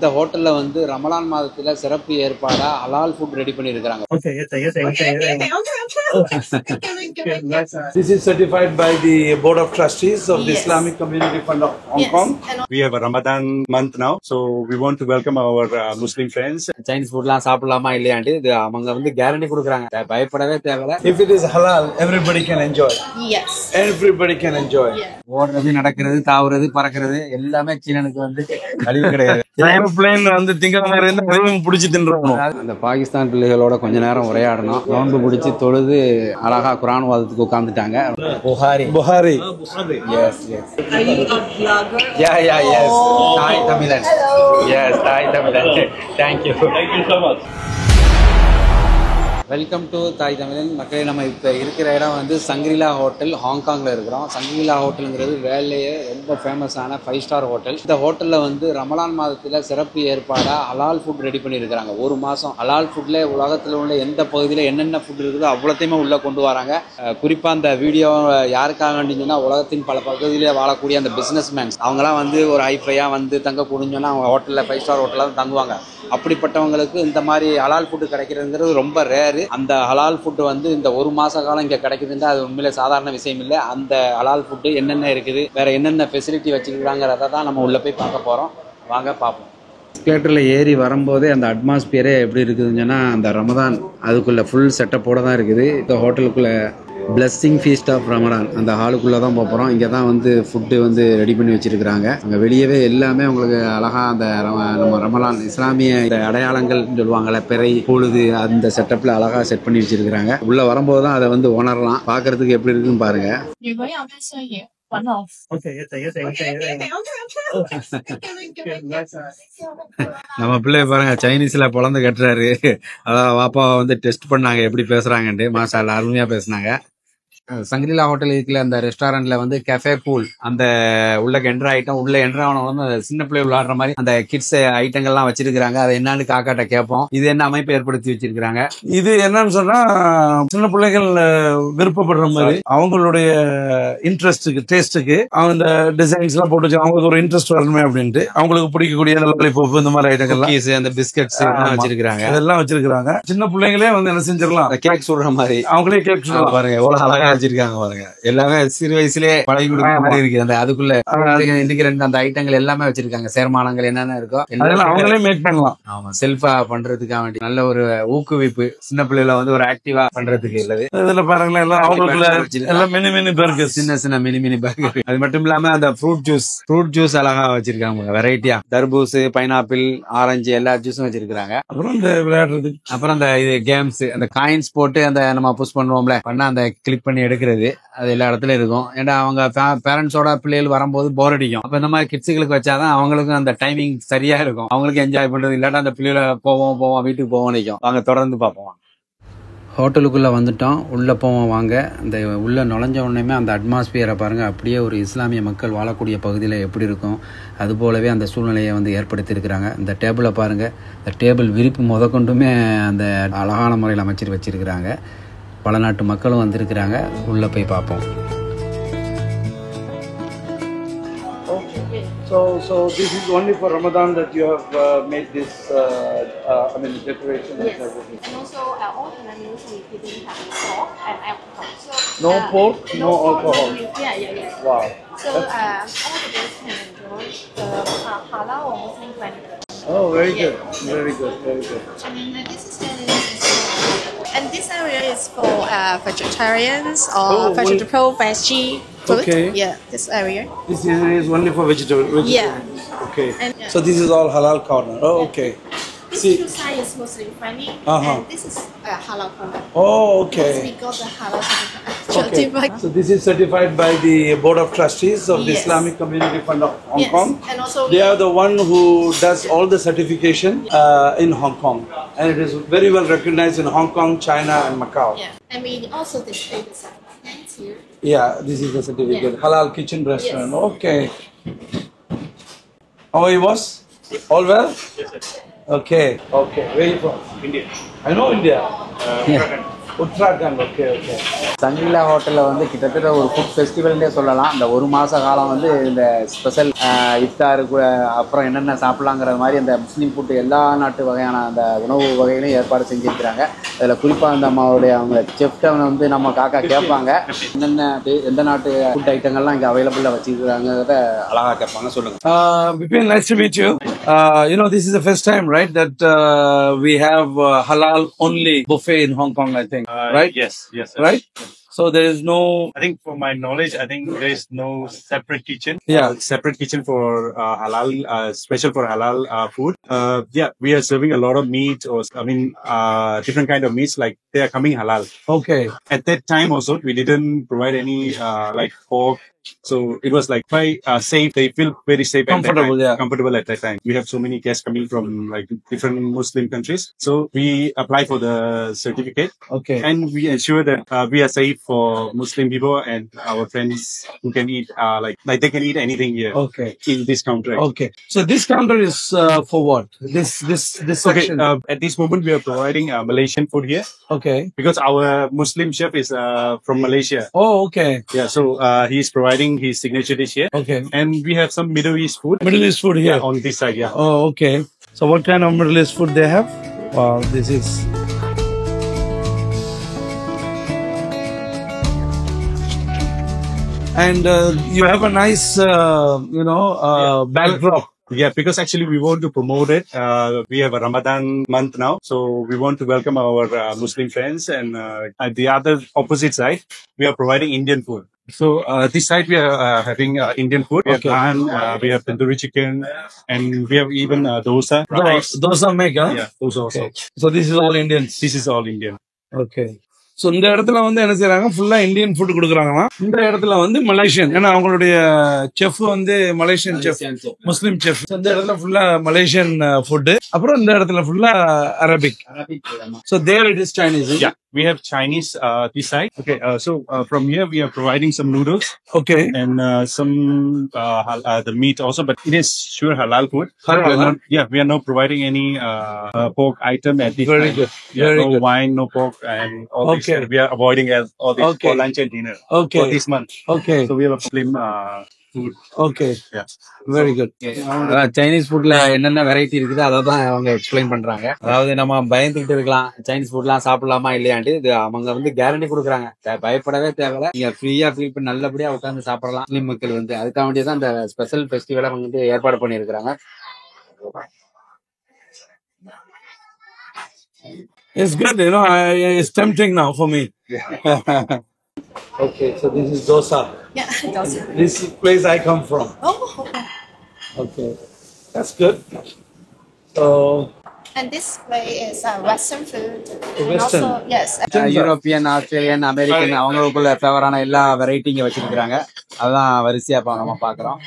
இந்த ஹோட்டல்ல வந்து ரமலான் மாதத்துல சிறப்பு ஏற்பாடா ஹலால் ஃபுட் ரெடி பண்ணியிருக்காங்க. This is certified by the Board of Trustees of the Islamic Community Fund of Hong Kong. We have a Ramadan month now, so we want to welcome our Muslim friends. Chinese ஃபுட்லாம் சாப்பிடலாமா இல்லையாண்டு இது அவங்க வந்து guarantee கொடுக்குறாங்க, பயப்படவே தேவையில்ல. If it is halal, everybody can enjoy. Yes. Everybody can enjoy. ஓடுறது, நடக்கிறது, தாவுறது, பறக்கிறது எல்லாமே சீனனுக்கு வந்து கழிவு கிடையாது. ஏரோப்ளேன் வந்து திங்கக்கிழமை இருந்து அதுவும் பிடிச்சி தின்றோம். அந்த பாகிஸ்தான் பிள்ளைகளோட கொஞ்ச நேரம் உரையாடணும். நோன்பு பிடிச்சி தொழுது அழகா குரான் வாதத்துக்கு உட்கார்ந்துட்டாங்க. Bukhari. Yes. Are you a vlogger? Yes. Thai Tamilan. Yes, Thai Tamilan. Thank you so much. Welcome to தாய் தமிழன் மக்களே. நம்ம இப்போ இருக்கிற இடம் வந்து சங்கிரிலா ஹோட்டல், ஹாங்காங்கில் இருக்கிறோம். சங்கிரிலா ஹோட்டலுங்கிறது வேலையே ரொம்ப ஃபேமஸான 5 ஸ்டார் ஹோட்டல். இந்த ஹோட்டலில் வந்து ரமலான் மாதத்தில் சிறப்பு ஏற்பாடாக ஹலால் ஃபுட் ரெடி பண்ணியிருக்கிறாங்க. ஒரு மாதம் ஹலால் ஃபுட்டில் உலகத்தில் உள்ள எந்த பகுதியில் என்னென்ன ஃபுட் இருக்குதோ அவ்வளோத்தையுமே உள்ளே கொண்டு வராங்க. குறிப்பாக அந்த வீடியோ யாருக்காக சொன்னால் உலகத்தின் பல பகுதியில் வாழக்கூடிய அந்த பிஸ்னஸ் மேன்ஸ் அவங்களாம் வந்து ஒரு ஹைஃபையாக வந்து தங்க கூடுஞ்சோன்னா அவங்க ஹோட்டலில் 5 ஸ்டார் ஹோட்டலில் தான் தங்குவாங்க. அப்படிப்பட்டவங்களுக்கு இந்த மாதிரி ஹலால் ஃபுட்டு கிடைக்கிறதுங்கிறது ரொம்ப ரேரு. அந்த ஹலால் ஃபுட்டு வந்து இந்த ஒரு மாத காலம் இங்கே கிடைக்குதுன்னா அது உண்மையிலே சாதாரண விஷயம் இல்லை. அந்த ஹலால் ஃபுட்டு என்னென்ன இருக்குது, வேற என்னென்ன ஃபெசிலிட்டி வச்சுருக்காங்கிறத தான் நம்ம உள்ளே போய் பார்க்க போகிறோம். வாங்க பார்ப்போம். எஸ்கலேட்டரில் ஏறி வரும்போதே அந்த அட்மாஸ்பியரே எப்படி இருக்குதுன்னு சொன்னால் அந்த ரமதான் அதுக்குள்ளே ஃபுல் செட்டப்போடு தான் இருக்குது. இந்த ஹோட்டலுக்குள்ளே பிளஸ்ஸிங் ஃபீஸ்ட் ஆஃப் ரமலான் அந்த ஹாலுக்குள்ளே தான் போகிறோம். இங்கே தான் வந்து ஃபுட்டு வந்து ரெடி பண்ணி வச்சுருக்கிறாங்க. அங்கே வெளியவே எல்லாமே உங்களுக்கு அழகாக அந்த நம்ம ரமலான் இஸ்லாமிய அடையாளங்கள் சொல்லுவாங்கள்ல, பிறை பொழுது அந்த செட்டப்பில் அழகாக செட் பண்ணி வச்சுருக்கிறாங்க. உள்ளே வரும்போது தான் அதை வந்து உணரலாம். பார்க்குறதுக்கு எப்படி இருக்குன்னு பாருங்கள். நம்ம பிள்ளைய பாருங்க, சைனீஸ்ல பொழந்து கட்டுறாரு. அதான் வாப்பா வந்து டெஸ்ட் பண்ணாங்க எப்படி பேசுறாங்கன்ட்டு. மாஷா அல்லாஹ் அருமையா பேசினாங்க. சங்கிரிலா ஹோட்டல் இருக்குல்ல, அந்த ரெஸ்டாரண்ட்ல வந்து கஃபே பூல் அந்த உள்ள என்ட்ரு ஆயிட்டோம். உள்ள என்ட்ரு ஆனவங்க சின்ன பிள்ளை விளையாடுற மாதிரி அந்த கிட்ஸ் ஐட்டங்கள்லாம் வச்சிருக்காங்க. அதை என்னன்னு காக்காட்ட கேட்போம். இது என்ன அமைப்பு ஏற்படுத்தி வச்சிருக்காங்க? இது என்னன்னு சொன்னா சின்ன பிள்ளைகள் விருப்பப்படுற மாதிரி அவங்களுடைய இன்ட்ரெஸ்ட்டுக்கு டேஸ்ட்டுக்கு அவங்க டிசைன்ஸ் எல்லாம் போட்டு அவங்களுக்கு ஒரு இன்ட்ரெஸ்ட் வரணுமே அப்படின்ட்டு அவங்களுக்கு பிடிக்கக்கூடிய லாலிபாப் இந்த மாதிரி ஐட்டங்கள், அந்த பிஸ்கட்ஸ் வச்சிருக்காங்க. அதெல்லாம் வச்சிருக்காங்க. சின்ன பிள்ளைங்களே வந்து என்ன செஞ்சிடலாம், கேக் சுடுற மாதிரி அவங்களே கேக் சுடுறாங்க. பாருங்க எவ்வளவு அழகா வச்சிருக்காங்க பாருங்க. எல்லாமே சிறு வயசுலயே பழகி கொடுக்குற மாதிரி இருக்கு. அந்த அதுக்குள்ள இன்னைக்கு அந்த ஐட்டங்கள் எல்லாமே வச்சிருக்காங்க. சேர்மானங்கள் என்னென்ன இருக்கோ அவங்களே மேக் பண்ணலாம். ஆமா, செல்ஃபா பண்றதுக்காக வேண்டி நல்ல ஒரு ஊக்குவிப்பு. சின்ன பிள்ளைல வந்து ஒரு ஆக்டிவா பண்றதுக்கு இல்லது. இதுல பாருங்களேன் எல்லாம் அவங்களுக்குள்ள எல்லாம் மினி பர்கர், சின்ன மினி பர்கர். அது மட்டும் இல்லாம அந்த ஃப்ரூட் ஜூஸ் அழகா வச்சிருக்காங்க. வெரைட்டியா தர்பூஸ், பைனாப்பிள், ஆரஞ்சு எல்லா ஜூஸும் வச்சிருக்காங்க. அப்புறம் இந்த விளையாடுறது, அப்புறம் அந்த இது கேம்ஸ், அந்த காயின்ஸ் போட்டு அந்த நம்ம புஷ் பண்ணுவோம்ல, பண்ணா அந்த கிளிக் பண்ணி எடுக்கிறது, அது எல்லா இடத்துலயும் இருக்கும். ஏன்னா அவங்க பேரண்ட்ஸோட பிள்ளைகள் வரும்போது போர் அடிக்கும். அப்ப இந்த மாதிரி கிட்ஸுகளுக்கு வச்சாதான் அவங்களுக்கும் அந்த டைமிங் சரியா இருக்கும். அவங்களுக்கு என்ஜாய் பண்றது. இல்லாட்டா அந்த பிள்ளைகளை போவோம் வீட்டுக்கு போவோம் நிற்கும். வாங்க தொடர்ந்து பார்ப்போம். ஹோட்டலுக்குள்ளே வந்துட்டோம். உள்ளே போவோம் வாங்க. அந்த உள்ளே நுழைஞ்ச உடனேமே அந்த அட்மாஸ்பியரை பாருங்கள். அப்படியே ஒரு இஸ்லாமிய மக்கள் வாழக்கூடிய பகுதியில் எப்படி இருக்கும் அது போலவே அந்த சூழ்நிலையை வந்து ஏற்படுத்தியிருக்கிறாங்க. இந்த டேபிளை பாருங்கள். இந்த டேபிள் விரிப்பு முதற்கொண்டுமே அந்த அழகான முறையில் அமைச்சு வச்சிருக்கிறாங்க. பல நாட்டு மக்களும் வந்திருக்கிறாங்க. உள்ளே போய் பார்ப்போம். So this is only for Ramadan that you have made this, decoration. Yes. And also all the menus we didn't have pork and alcohol. So No pork, no alcohol. Yeah. Wow. So all the guests can enjoy the halal or Muslim friendly. Oh, very good. Very good. And this area is for vegetarians or vegetable veggie food. Okay. Yeah, this area. This is only for vegetarians. Yeah. Okay. And, So this is all halal corner. Oh, okay. This See. two side is Muslim friendly, Uh-huh. and this is halal corner. Oh, okay. We got the halal certificate. Okay. So this is certified by the Board of Trustees of the Yes. Islamic Community Fund of Hong Kong. And also They are the one who does all the certification in Hong Kong, and it is very well recognized in Hong Kong, China, and Macau. and we also display the certificates here. Yeah, this is the certificate. Yeah. Halal Kitchen Restaurant. Yes. Okay. How are you, boss? All well? Yes, sir. Okay. Where are you from? India. I know India. Uttarakhand. Okay okay. Shangri-La ஹோட்டலில் வந்து கிட்டத்தட்ட ஒரு food ஃபெஸ்டிவல்னே சொல்லலாம். இந்த ஒரு மாத காலம் வந்து இந்த ஸ்பெஷல் இஃப்தாருக்கு அப்புறம் என்னென்ன சாப்பிட்லாங்கிற மாதிரி அந்த முஸ்லீம் ஃபுட்டு எல்லா நாட்டு வகையான அந்த உணவு வகைகளையும் ஏற்பாடு செஞ்சுருக்கிறாங்க. அதில் குறிப்பாக அந்த அம்மாவுடைய அவங்க செஃப்டை வந்து நம்ம காக்கா கேட்பாங்க என்னென்ன எந்த நாட்டு ஃபுட் ஐட்டங்கள்லாம் இங்கே அவைலபிளாக வச்சுருக்காங்கிறத அழகாக கேட்பாங்க. சொல்லுங்கள். Vipin, nice to meet you. This is the first time, right, that we have halal only buffet in Hong Kong, I think, right? Yes, yes. Right? So there is no. I think for my knowledge, I think there is no separate kitchen. Yeah. Separate kitchen for halal, special for halal food. Yeah, we are serving a lot of meat or, different kind of meats, like they are coming halal. Okay. At that time also, we didn't provide any, like pork. So it was like quite safe. They feel very safe. Comfortable, yeah. Comfortable at that time. We have so many guests coming from like different Muslim countries. So we apply for the certificate. Okay. And we ensure that we are safe for Muslim people and our friends who can eat, like they can eat anything here. Okay. In this counter. Okay. So this counter is for what? This Okay. section. At this moment, we are providing Malaysian food here Okay. because our Muslim chef is from Malaysia. Oh, okay. Yeah. So he is providing his signature dish here. Okay. And we have some Middle East food. Middle East food here. Yeah, on this side, yeah. Oh, okay. So what kind of Middle East food they have? Wow, this is. And you have a nice, backdrop. Yeah, because actually we want to promote it. We have a Ramadan month now, so we want to welcome our Muslim friends. And at the other opposite side, we are providing Indian food. So this side we are having Indian food. We have Okay. naan, we have tandoori chicken, and we have even dosa, rice. Those are make, huh? Yeah, dosa also. Okay. So this is all Indians. This is all Indian. Okay. So இந்த இடத்துல வந்து என்ன செய்யறாங்க, ஃபுல்லா Indian food கொடுக்குறாங்கன்னா, இந்த இடத்துல வந்து மலேசியன், ஏன்னா அவங்களுடைய செஃப் வந்து மலேசியன் செஃப், முஸ்லீம் செஃப். இந்த இடத்துல ஃபுல்லா மலேசியன் ஃபுட், அப்புறம் இந்த இடத்துல ஃபுல்லா Arabic. So there it is Chinese. Yeah, we have Chinese this side. Okay, so from here we are providing some noodles. Okay. And some the meat also, but it is sure halal food. Halal, We are huh? not, yeah, we are not providing any pork item at this Very time. good. Yeah, Very no good. wine, no pork, and all this. Okay. We are avoiding all this Okay. for lunch and dinner Okay. for this month. Okay. So we have a slim food. Okay. Yeah. Very good. Chinese ஃபுட்ல என்னென்ன variety இருக்குது அதை தான் அவங்க explain பண்றாங்க. அதாவது நம்ம பயந்துகிட்டு இருக்கலாம், சைனீஸ் ஃபுட்லாம் சாப்பிடலாமா இல்லையாண்டு. இது அவங்க வந்து கேரண்டி கொடுக்குறாங்க, பயப்படவே தேவையில்ல. நீங்க ஃப்ரீயா ஃபீல் பண்ணி நல்லபடியா உட்காந்து சாப்பிடலாம். முஸ்லீம் மக்கள் வந்து அதுக்காக வேண்டியதான் இந்த ஸ்பெஷல் ஃபெஸ்டிவலை அவங்க வந்து ஏற்பாடு பண்ணியிருக்கிறாங்க. It's good, it's tempting now for me. Okay, so this is dosa. Yeah, dosa. This is the place I come from. Oh, okay. Okay, that's good. So, And this way is Western food. And Western. also, yes. European, Australian, American அவங்களுக்குள்ள ஃபேவரான எல்லா variety இங்க வச்சிருக்கிறாங்க. அதான் வரிசையா நம்ம பாக்குறோம்.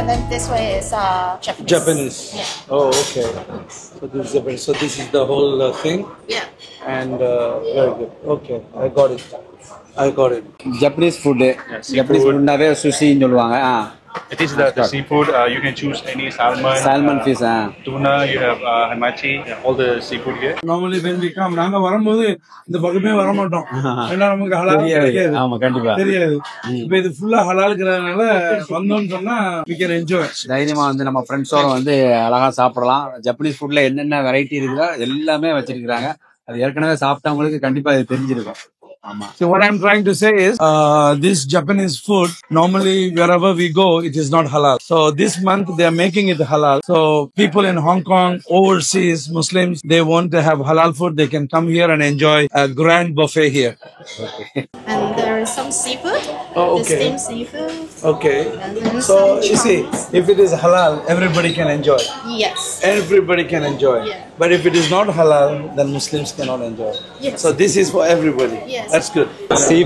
And then this way is Japanese. Japanese. Yeah. Oh, okay. So this is Japanese. So this is the whole thing, Yeah. and very good. Okay, I got it. Japanese food, Japanese ஃபுட்னாவே சுஷின்னு சொல்லுவாங்க. It is the seafood. You can choose any salmon, salmon fish. tuna. You have hamachi, all the seafood here. Normally when we come, நாங்க வரும்போது இந்த பக்கமே வர மாட்டோம். ஏன்னா நமக்கு ஹலால் கிடைக்காது. ஆமா, கண்டிப்பா தெரியாது. இப்போ இது ஃபுல்லா ஹலாலுங்கிறதுனால வந்தோம்னு சொன்னா we can enjoy. தைரியமா வந்து நம்ம ஃப்ரெண்ட்ஸோட வந்து அழகா சாப்பிடலாம். ஜப்பனீஸ் ஃபுட்ல என்னென்ன வெரைட்டி இருக்குதோ எல்லாமே வச்சிருக்காங்க. அது ஏற்கனவே சாப்பிட்டவங்களுக்கு கண்டிப்பா இது தெரிஞ்சிருக்கும். So what I'm trying to say is, this Japanese food, normally wherever we go, it is not halal. So this month they are making it halal. So people in Hong Kong, overseas Muslims, they want to have halal food. They can come here and enjoy a grand buffet here. And there is some seafood. Oh, The okay. steamed seafood. Okay. And then So some you see, prawns. if it is halal, everybody can enjoy. Yes. Everybody can enjoy. Yeah. But if it is not halal, then Muslims cannot enjoy. Yes. So this is for everybody. Yes. That's good. சீ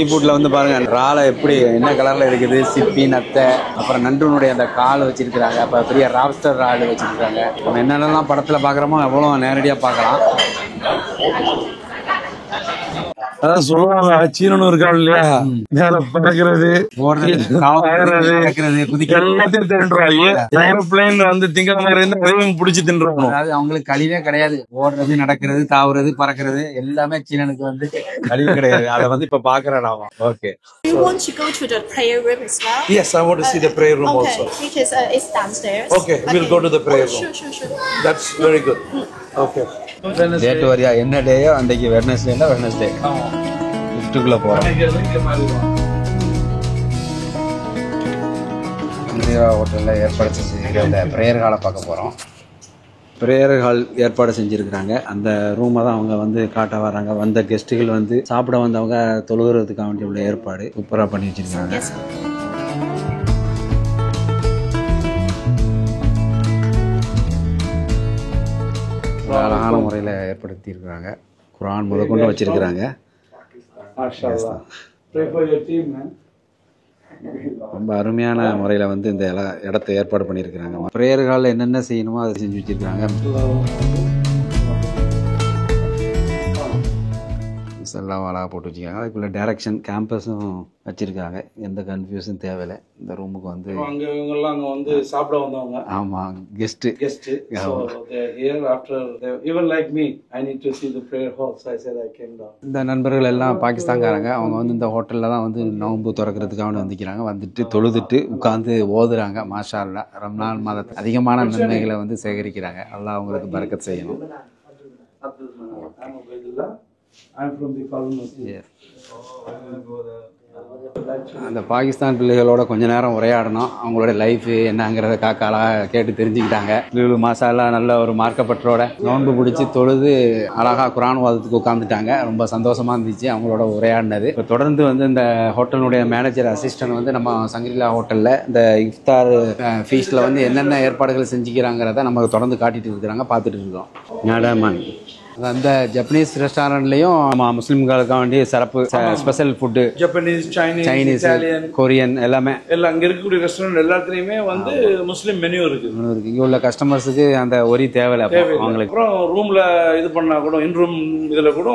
ஃபுட்ல வந்து பாருங்க, இறாலை எப்படி என்ன கலர்ல இருக்குது, சிப்பி, நத்தை, அப்புறம் நண்டுனுடைய அந்த கால் வச்சிருக்காங்க. அப்ப பெரிய ராப்ஸ்டர் ரால் வச்சிருக்காங்க. நம்ம என்னென்னலாம் படத்துல பாக்குறோமோ அவ்வளவு நேரடியா பார்க்கலாம். அதான் சொல்லுவாங்க சீனனு இருக்கான் இல்லையா, மேல பறக்கிறது எல்லாத்தையும் தின்றாங்க. ஏரோப்ளைன் வந்து திங்கிற இருந்து அதையும் பிடிச்சி தின்றாங்க. அதாவது அவங்களுக்கு கழிவே கிடையாது. ஓடுறது, நடக்கிறது, தாவுறது, பறக்கிறது எல்லாமே சீனனுக்கு வந்து கழிவு கிடையாது. அதை வந்து இப்ப பாக்குறேன் நாம. Okay. Do you want to go to the prayer room as well? Yes, I want to see the prayer room Okay, also. because it's downstairs. Okay, we'll go to the prayer room. Sure. That's very good. Okay. Date வரியா, என்ன டேயோ அன்றைக்கு வெட்னஸ்டேனா Wednesday லிஃப்ட்டுக்குள்ள போறோம். ஹோட்டல்ல ஏற்பாடு செஞ்சிருக்கிற இந்த prayer ஹாலை பார்க்க போறோம். ப்ரேயர் ஹால் ஏற்பாடு செஞ்சுருக்கிறாங்க. அந்த ரூமை தான் அவங்க வந்து காட்ட வர்றாங்க. வந்த கெஸ்ட்டுகள் வந்து சாப்பிட வந்தவங்க தொழுகிறதுக்காக வேண்டிய உள்ள ஏற்பாடு சூப்பராக பண்ணி வச்சிருக்காங்க. அழகான முறையில் ஏற்படுத்தி இருக்கிறாங்க. குரான் முதற்கொண்டு வச்சிருக்கிறாங்க. ரொம்ப அருமையான முறையில் வந்து இந்த இடத்த ஏற்பாடு பண்ணியிருக்கிறாங்க. ப்ரேயர் ஹாலில் என்னென்ன செய்யணுமோ அதை செஞ்சு வச்சுருக்காங்க. எல்லாம் அழகாக போட்டு வச்சுருக்காங்க. அதுக்குள்ள டைரக்ஷன் கேம்பஸும் வச்சுருக்காங்க. எந்த கன்ஃபியூஸும் தேவையில்லை. இந்த ரூமுக்கு வந்து அங்கே இவங்கெல்லாம் அங்கே வந்து சாப்பிட வந்தவங்க. ஆமாம், கெஸ்ட்டு. இந்த நண்பர்கள் எல்லாம் பாகிஸ்தான்காரங்க. அவங்க வந்து இந்த ஹோட்டலில் தான் வந்து நோன்பு திறக்கிறதுக்காக வந்துக்கிறாங்க. வந்துட்டு தொழுதுட்டு உட்காந்து ஓதுறாங்க. மாஷா அல்லாஹ். ரம்லான் மாதத்தில் அதிகமான நன்மைகளை வந்து சேகரிக்கிறாங்க. அல்லாஹ் அவங்களுக்கு பரக்கத் செய்யணும். I'm from the colony. Yes. அந்த பாகிஸ்தான் பிள்ளைகளோட கொஞ்ச நேரம் உரையாடணும். அவங்களோட லைஃப் என்னங்கிறத காக்காலா கேட்டு தெரிஞ்சுக்கிட்டாங்க. லுலு மாசாலா நல்ல ஒரு மார்க்கப்பற்றோட நோன்பு பிடிச்சி தொழுது அழகா குரான் வாதத்துக்கு உட்காந்துட்டாங்க. ரொம்ப சந்தோஷமா இருந்துச்சு அவங்களோட உரையாடினது. இப்போ தொடர்ந்து வந்து இந்த ஹோட்டலுடைய மேனேஜர் அசிஸ்டன்ட் வந்து நம்ம சங்கிரிலா ஹோட்டலில் இந்த இஃப்தார் ஃபீஸ்டில் வந்து என்னென்ன ஏற்பாடுகள் செஞ்சுக்கிறாங்கிறத நமக்கு தொடர்ந்து காட்டிட்டு இருக்கிறாங்க, பார்த்துட்டு இருக்கோம். மேடமன் அந்த ஜப்பனீஸ் ரெஸ்டாரண்ட்லயும் முஸ்லிம்களுக்காக வேண்டிய சிறப்பு special food, Japanese, Chinese, Korean எல்லாமே எல்லாம் அங்கே இருக்கக்கூடிய ரெஸ்டாரண்ட் எல்லாத்துலேயுமே வந்து முஸ்லீம் மெனு இருக்கு. இங்கே உள்ள கஸ்டமர்ஸுக்கு அந்த ஒரி தேவையில்லை அவங்களுக்கு. அப்புறம் ரூம்ல இது பண்ணா கூட இன் ரூம் இதில் கூட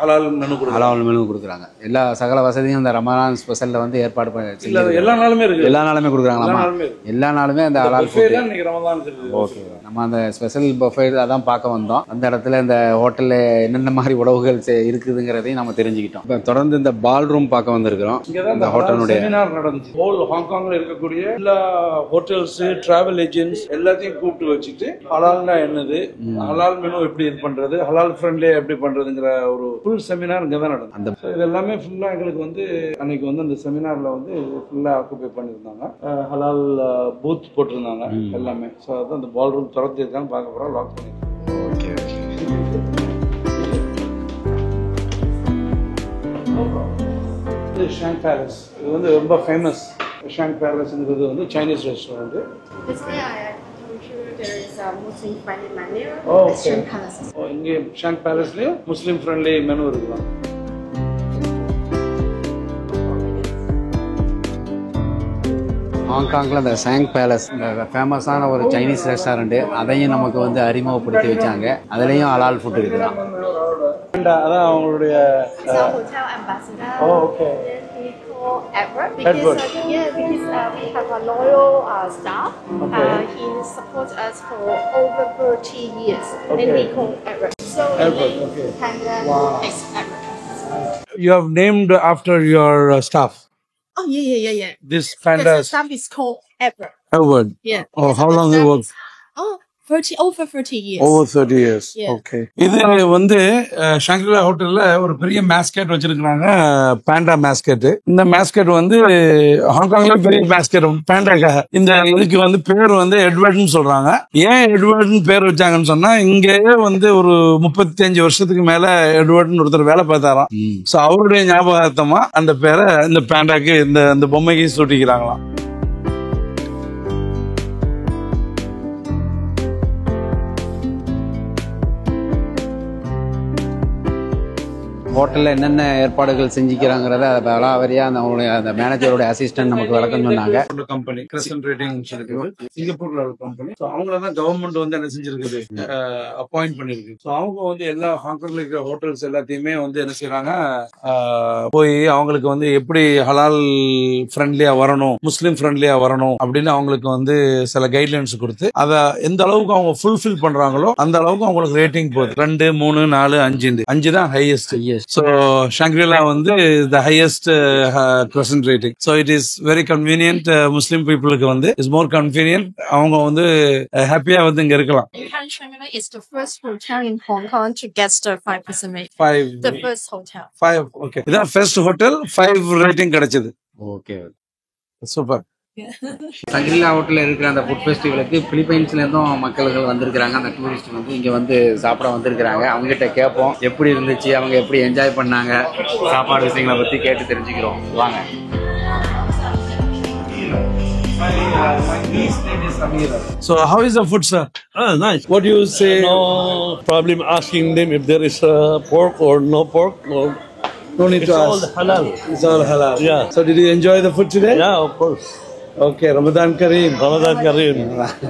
ஹலால் மெனு கொடுக்குறாங்க. எல்லா சகல வசதியும் இந்த ரமலான் ஸ்பெஷலில் வந்து ஏற்பாடு பண்ணி எல்லா நாளுமே இருக்கு. எல்லா நாளுமே கொடுக்குறாங்களா? எல்லா நாளுமே அந்த ஹலால் ஃபுட். ஓகே, நம்ம அந்த ஸ்பெஷல் பஃபே அதான் பார்க்க வந்தோம். அந்த இடத்துல இந்த ஹோட்டல்ல என்னென்ன மாதிரி உணவுகள் இருக்குதுங்கிறதையும் நம்ம தெரிஞ்சுக்கிட்டோம். இப்போ தொடர்ந்து இந்த பால் ரூம் பார்க்க வந்திருக்கிறோம். இந்த ஹோட்டலுடைய செமினார் நடந்துச்சு. ஹோல் ஹாங்காங்ல இருக்கக்கூடிய எல்லா ஹோட்டல்ஸ், டிராவல் ஏஜென்ட்ஸ் எல்லாத்தையும் கூப்பிட்டு வச்சுட்டு ஹலால்னா என்னது, ஹலால் மெனு எப்படி இது பண்றது, ஹலால் ஃப்ரெண்ட்லியா எப்படி பண்றதுங்கிற ஒரு ஃபுல் செமினார் இங்கே தான் நடந்தது. இது எல்லாமே ஃபுல்லா எங்களுக்கு வந்து அன்னைக்கு வந்து அந்த செமினார்ல வந்து ஃபுல்லா ஆக்குபை பண்ணியிருந்தாங்க. ஹலால் பூத் போட்டிருந்தாங்க எல்லாமே. ஸோ அதான் அந்த பால் ரூம் திறந்து இருக்கான்னு பார்க்க போறோம். லாக் பண்ணிருக்கோம். ஷாங் பேலஸ் இது வந்து ரொம்ப ஃபேமஸ். ஷாங் பேலஸ்ங்கிறது வந்து சைனீஸ் ரெஸ்டாரண்ட். இங்கே ஷாங் பேலஸ்லயும் முஸ்லீம் ஃப்ரெண்ட்லி மெனு இருக்குதான். ஹாங்காங்கில் இந்த ஷாங் பேலஸ் இந்த ஃபேமஸான ஒரு சைனீஸ் ரெஸ்டாரண்ட்டு, அதையும் நமக்கு வந்து அறிமுகப்படுத்தி வச்சாங்க. அதுலேயும் ஹலால் ஃபுட் இருக்குதான். அதான் அவங்களுடைய hotel ambassador. Oh, okay. Then we call Edward because we have a loyal staff. Okay. He supports us for over 30 years. Okay. Then we call Edward. So Edward, we okay. Panda Wow. ex Edward. You have named after your staff. Oh yeah. This The panda staff is called Edward. Edward. Yeah. Oh, how long you worked? Oh, over 30 years. Over 30 years. Yeah. Okay. இது வந்து ஷாங்க்ரிலா ஹோட்டல்ல ஒரு பெரிய மேஸ்கெட் வச்சிருக்காங்க, பேண்டா மேஸ்கெட். இந்த மேஸ்கெட் வந்து ஹாங்காங்ல பெரிய மேஸ்கெட் பேண்டாக்காக. இந்த இதுக்கு வந்து பேர் வந்து எட்வர்ட்னு சொல்றாங்க. ஏன் எட்வர்ட்னு பேர் வச்சாங்கன்னு சொன்னா, இங்கேயே வந்து ஒரு 35 வருஷத்துக்கு மேல எட்வர்ட்னு ஒருத்தர் வேலை பார்த்தாராம். சோ அவருடைய ஞாபகார்த்தமா அந்த பேரை இந்த பேண்டாக்கு இந்த பொம்மைக்கு சூட்டிக்கிறாங்களாம். ஹோட்டலில் என்னென்ன ஏற்பாடுகள் செஞ்சுக்கிறாங்கிறத பலாவரியா அந்த மேனேஜரோட அசிஸ்டன்ட் நமக்கு விளக்கம் சொன்னாங்க. கம்பெனி கிரசன்ட் ரேட்டிங் சிங்கப்பூர்ல ஒரு கம்பெனி. அவங்கள தான் கவர்மெண்ட் வந்து என்ன செஞ்சிருக்குது, அப்பாயிண்ட் பண்ணிருக்கு. அவங்க வந்து எல்லா ஹாங்காங்ல இருக்கிற ஹோட்டல்ஸ் எல்லாத்தையுமே வந்து என்ன செய்யறாங்க, போய் அவங்களுக்கு வந்து எப்படி ஹலால் ஃப்ரெண்ட்லியா வரணும், முஸ்லீம் ஃப்ரெண்ட்லியா வரணும் அப்படின்னு அவங்களுக்கு வந்து சில கைட்லைன்ஸ் கொடுத்து அதை எந்த அளவுக்கு அவங்க ஃபுல்ஃபில் பண்றாங்களோ அந்த அளவுக்கு அவங்களுக்கு ரேட்டிங் போகுது. 2, 3, 4, 5 தான் ஹையஸ்ட். ஸோ ஷாங்க்ரிலா வந்து the highest crescent rating. So it is very convenient. Muslim பீப்புளுக்கு வந்து இஸ் மோர் கன்வீனியன்ட். அவங்க வந்து ஹாப்பியா வந்து இங்க இருக்கலாம். Shangri-La is the first hotel in Hong Kong to get the 5% rating. 5. The first hotel. 5. Okay. இதான் ஃபர்ஸ்ட் ஹோட்டல் 5 ரேட்டிங் கிடைச்சது. Okay, super. சங்கிரிலா ஹோட்டலில் இருக்கிற அந்த ஃபுட் ஃபெஸ்டிவலுக்கு பிலிப்பைன்ஸ்லேருந்தும் மக்கள்கள் வந்திருக்கிறாங்க. அந்த டூரிஸ்ட் வந்து இங்கே வந்து சாப்பிட வந்திருக்கிறாங்க. அவங்ககிட்ட கேட்போம் எப்படி இருந்துச்சு, அவங்க எப்படி என்ஜாய் பண்ணாங்க, சாப்பாடு விஷயங்களை பற்றி கேட்டு தெரிஞ்சுக்கிறோம். வாங்க. So how is the food, sir? Nice. What do you say? No problem asking them if there is pork or no pork. No need It's to all ask. halal. It's all halal. Yeah. So did you enjoy the food today? Yeah, of course. Okay, Ramadan Kareem. Ramadan Kareem.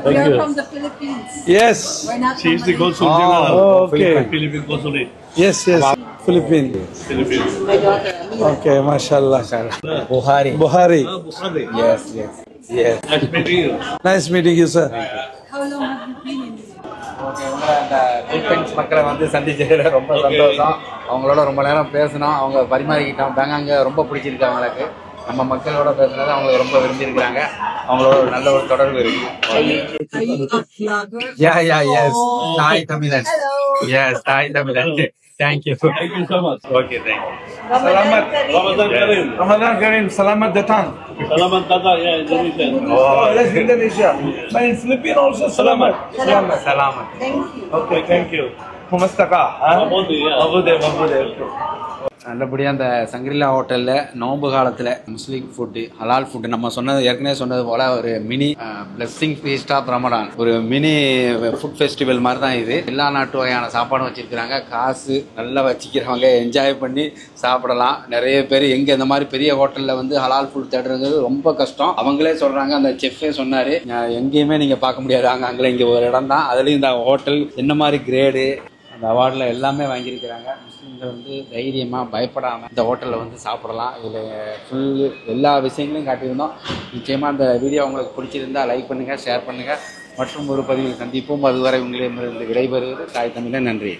Thank you. From the Philippines. Yes. She is the Consul General. Oh, okay. Philippine Consulate. Yes, yes. Philippines. Philippines. Okay, mashallah. Bukhari. Buhari. Bukhari. Yes, yes. Yes. Nice meeting you. Nice meeting you, sir. How long have you been in this? Okay, உங்களை அந்த Philippines மக்களை வந்து சந்திச்சதுல ரொம்ப சந்தோஷம். அவங்களோட ரொம்ப நேரம் பேசணும், அவங்க பரிமாறிக்கிட்டோம். பேங்காங்க ரொம்ப பிடிச்சிருக்கு அவங்களுக்கு. நம்ம மக்களோட பேசுனது அவங்களுக்கு ரொம்ப விரும்பியிருக்கிறாங்க. அவங்களோட ஒரு நல்ல ஒரு தொடர்பு இருக்கு. எஸ் தாய் தமிழன். எஸ் தாய் தமிழன். Thank you. Thank you so much. Okay, thank you. Selamat. Ramadan Kareem. Ramadan Kareem. Selamat datang. Salamat Tata. Yeah, Indonesia. Oh, that's Indonesia. But in Philippines also Selamat. Selamat. Salamat. Okay, thank you. Kumusta ka? Mabuti, yeah. Mabuti. நல்லபடியாக அந்த சங்கிரிலா ஹோட்டலில் நோன்பு காலத்தில் முஸ்லீம் food, ஹலால் food, நம்ம சொன்னது ஏற்கனவே சொன்னது போல் ஒரு mini blessing feast of Ramadan, ஒரு மினி ஃபுட் ஃபெஸ்டிவல் மாதிரி தான் இது. எல்லா நாட்டு வகையான சாப்பாடும் வச்சுருக்கிறாங்க. காசு நல்லா வச்சுக்கிறவங்க என்ஜாய் பண்ணி சாப்பிடலாம். நிறைய பேர் எங்கே இந்த மாதிரி பெரிய ஹோட்டலில் வந்து ஹலால் ஃபுட் தேடுறது ரொம்ப கஷ்டம். அவங்களே சொல்கிறாங்க, அந்த செஃப்பே சொன்னார், எங்கேயுமே நீங்கள் பார்க்க முடியாது, அங்கே இங்கே ஒரு இடம் தான். அதுலேயும் இந்த ஹோட்டல் என்ன மாதிரி கிரேடு, அந்த அவார்டில் எல்லாமே வாங்கியிருக்கிறாங்க. முஸ்லீம்கள் வந்து தைரியமாக பயப்படாமல் இந்த ஹோட்டலில் வந்து சாப்பிடலாம். இதில் ஃபுல்லு எல்லா விஷயங்களையும் காட்டியிருந்தோம். நிச்சயமாக அந்த வீடியோ உங்களுக்கு பிடிச்சிருந்தால் லைக் பண்ணுங்கள், ஷேர் பண்ணுங்கள். மற்றும் ஒரு பதிவில் சந்திப்போம். அதுவரை உங்களிடமிருந்து விடைபெறுவது தாய் தமிழன். நன்றி.